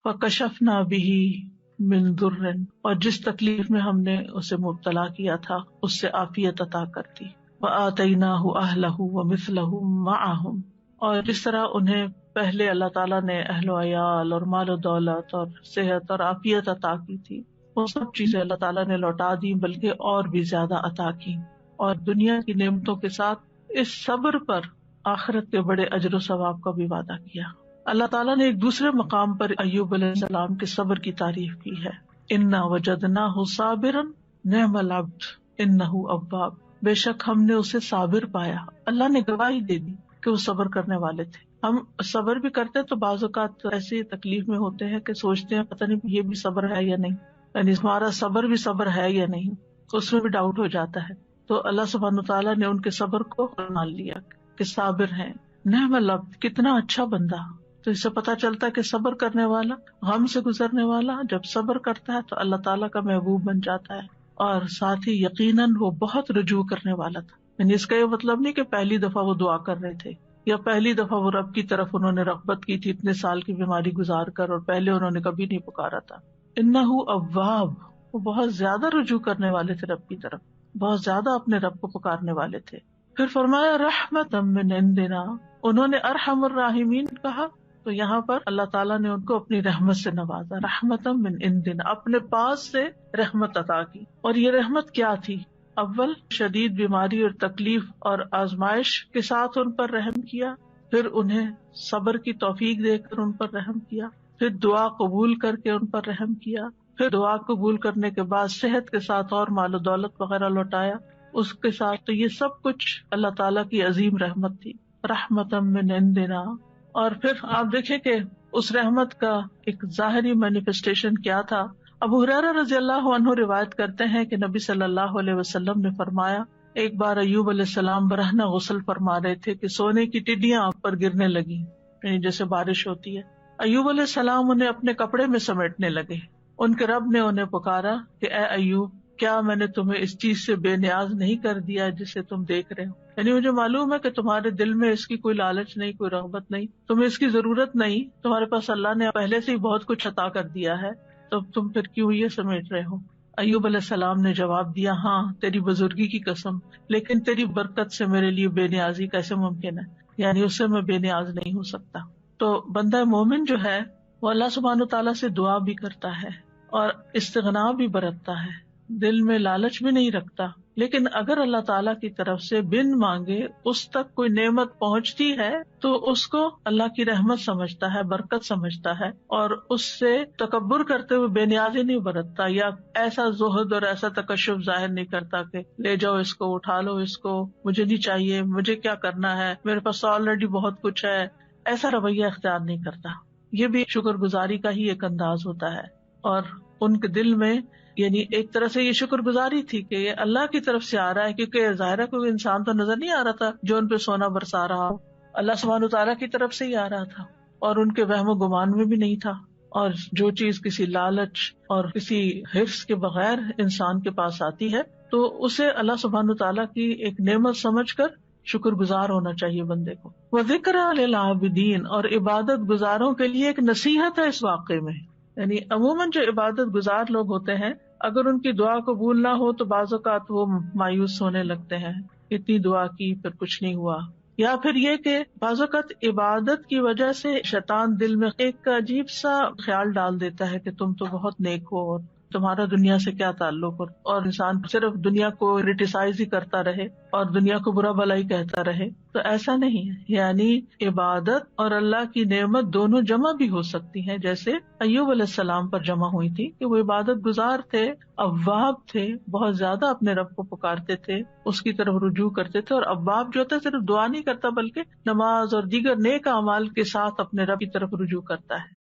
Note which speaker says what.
Speaker 1: فکشفنا به من ضر، اور جس تکلیف میں ہم نے اسے مبتلا کیا تھا اس سے عافیت عطا کر دی. وآتیناہ اہلہ ومثلہم معہم، اور جس طرح انہیں پہلے اللہ تعالیٰ نے اہل و عیال اور مال و دولت اور صحت اور عافیت عطا کی تھی، وہ سب چیزیں اللہ تعالیٰ نے لوٹا دی، بلکہ اور بھی زیادہ عطا کی، اور دنیا کی نعمتوں کے ساتھ اس صبر پر آخرت کے بڑے اجر و ثواب کا بھی وعدہ کیا. اللہ تعالیٰ نے ایک دوسرے مقام پر ایوب علیہ السلام کے صبر کی تعریف کی ہے. انا وجدناہ صابرا نعم العبد انہ اواب، بے شک ہم نے اسے صابر پایا. اللہ نے گواہی دے دی کہ وہ صبر کرنے والے تھے. ہم صبر بھی کرتے ہیں تو بعض اوقات ایسی تکلیف میں ہوتے ہیں کہ سوچتے ہیں پتہ نہیں یہ بھی صبر ہے یا نہیں، یعنی ہمارا صبر بھی صبر ہے یا نہیں، اس میں بھی ڈاؤٹ ہو جاتا ہے. تو اللہ سبحانہ وتعالیٰ نے ان کے صبر کو مان لیا کہ صابر ہیں. نعم العبد، کتنا اچھا بندہ. تو اس سے پتا چلتا ہے کہ صبر کرنے والا، غم سے گزرنے والا جب صبر کرتا ہے تو اللہ تعالیٰ کا محبوب بن جاتا ہے. اور ساتھ ہی یقیناً وہ بہت رجوع کرنے والا تھا. یعنی اس کا یہ مطلب نہیں کہ پہلی دفعہ وہ دعا کر رہے تھے یا پہلی دفعہ وہ رب کی طرف انہوں نے رغبت کی تھی اتنے سال کی بیماری گزار کر، اور پہلے انہوں نے کبھی نہیں پکارا تھا. انہ اواب، وہ بہت زیادہ رجوع کرنے والے تھے رب کی طرف، بہت زیادہ اپنے رب کو پکارنے والے تھے. پھر فرمایا رحمتا من عندنا، انہوں نے ارحم الراحمین کہا تو یہاں پر اللہ تعالیٰ نے ان کو اپنی رحمت سے نوازا. رحمتا من عندنا، اپنے پاس سے رحمت عطا کی. اور یہ رحمت کیا تھی؟ اول شدید بیماری اور تکلیف اور آزمائش کے ساتھ ان پر رحم کیا، پھر انہیں صبر کی توفیق دے کر ان پر رحم کیا، پھر دعا قبول کر کے ان پر رحم کیا، پھر دعا قبول کرنے کے بعد صحت کے ساتھ اور مال و دولت وغیرہ لوٹایا اس کے ساتھ. تو یہ سب کچھ اللہ تعالیٰ کی عظیم رحمت تھی، رحمتا من عندنا. اور پھر آپ دیکھیں کہ اس رحمت کا ایک ظاہری مینیفیسٹیشن کیا تھا. ابو ہریرہ رضی اللہ عنہ روایت کرتے ہیں کہ نبی صلی اللہ علیہ وسلم نے فرمایا، ایک بار ایوب علیہ السلام برہنہ غسل فرما رہے تھے کہ سونے کی ٹڈیاں آپ پر گرنے لگی، یعنی جیسے بارش ہوتی ہے. ایوب علیہ السلام انہیں اپنے کپڑے میں سمیٹنے لگے. ان کے رب نے انہیں پکارا کہ اے ایوب، کیا میں نے تمہیں اس چیز سے بے نیاز نہیں کر دیا جسے تم دیکھ رہے ہو؟ یعنی مجھے معلوم ہے کہ تمہارے دل میں اس کی کوئی لالچ نہیں، کوئی رغبت نہیں، تمہیں اس کی ضرورت نہیں، تمہارے پاس اللہ نے پہلے سے ہی بہت کچھ عطا کر دیا ہے، تو تم پھر کیوں یہ سمیٹ رہے ہو؟ ایوب علیہ السلام نے جواب دیا، ہاں تیری بزرگی کی قسم، لیکن تیری برکت سے میرے لیے بے نیازی کیسے ممکن ہے، یعنی اس سے میں بے نیاز نہیں ہو سکتا. تو بندہ مومن جو ہے وہ اللہ سبحانہ تعالیٰ سے دعا بھی کرتا ہے اور استغنا بھی برتتا ہے، دل میں لالچ بھی نہیں رکھتا. لیکن اگر اللہ تعالیٰ کی طرف سے بن مانگے اس تک کوئی نعمت پہنچتی ہے تو اس کو اللہ کی رحمت سمجھتا ہے، برکت سمجھتا ہے، اور اس سے تکبر کرتے ہوئے بے نیازی نہیں برتتا یا ایسا زہد اور ایسا تکشف ظاہر نہیں کرتا کہ لے جاؤ اس کو، اٹھا لو اس کو، مجھے نہیں چاہیے، مجھے کیا کرنا ہے، میرے پاس آلریڈی بہت کچھ ہے. ایسا رویہ اختیار نہیں کرتا. یہ بھی شکر گزاری کا ہی ایک انداز ہوتا ہے. اور ان کے دل میں یعنی ایک طرح سے یہ شکر گزاری تھی کہ یہ اللہ کی طرف سے آ رہا ہے، کیونکہ ظاہر ہے کوئی انسان تو نظر نہیں آ رہا تھا جو ان پہ سونا برسا رہا ہو، اللہ سبحانہ تعالیٰ کی طرف سے ہی آ رہا تھا، اور ان کے وہم و گمان میں بھی نہیں تھا. اور جو چیز کسی لالچ اور کسی حرص کے بغیر انسان کے پاس آتی ہے تو اسے اللہ سبحانہ تعالیٰ کی ایک نعمت سمجھ کر شکر گزار ہونا چاہیے بندے کو. وَذِكْرَىٰ لِلْعَابِدِينَ، اور عبادت گزاروں کے لیے ایک نصیحت ہے اس واقعے میں. یعنی عموماً جو عبادت گزار لوگ ہوتے ہیں اگر ان کی دعا قبول نہ ہو تو بعض اوقات وہ مایوس ہونے لگتے ہیں، اتنی دعا کی پھر کچھ نہیں ہوا. یا پھر یہ کہ بعض اوقات عبادت کی وجہ سے شیطان دل میں ایک عجیب سا خیال ڈال دیتا ہے کہ تم تو بہت نیک ہو اور تمہارا دنیا سے کیا تعلق، اور انسان صرف دنیا کو کریٹیسائز ہی کرتا رہے اور دنیا کو برا بھلا ہی کہتا رہے. تو ایسا نہیں ہے، یعنی عبادت اور اللہ کی نعمت دونوں جمع بھی ہو سکتی ہیں، جیسے ایوب علیہ السلام پر جمع ہوئی تھی کہ وہ عبادت گزار تھے، اواب تھے، بہت زیادہ اپنے رب کو پکارتے تھے، اس کی طرف رجوع کرتے تھے. اور اواب جو ہوتا ہے صرف دعا نہیں کرتا بلکہ نماز اور دیگر نیک اعمال کے ساتھ اپنے رب کی طرف رجوع کرتا ہے.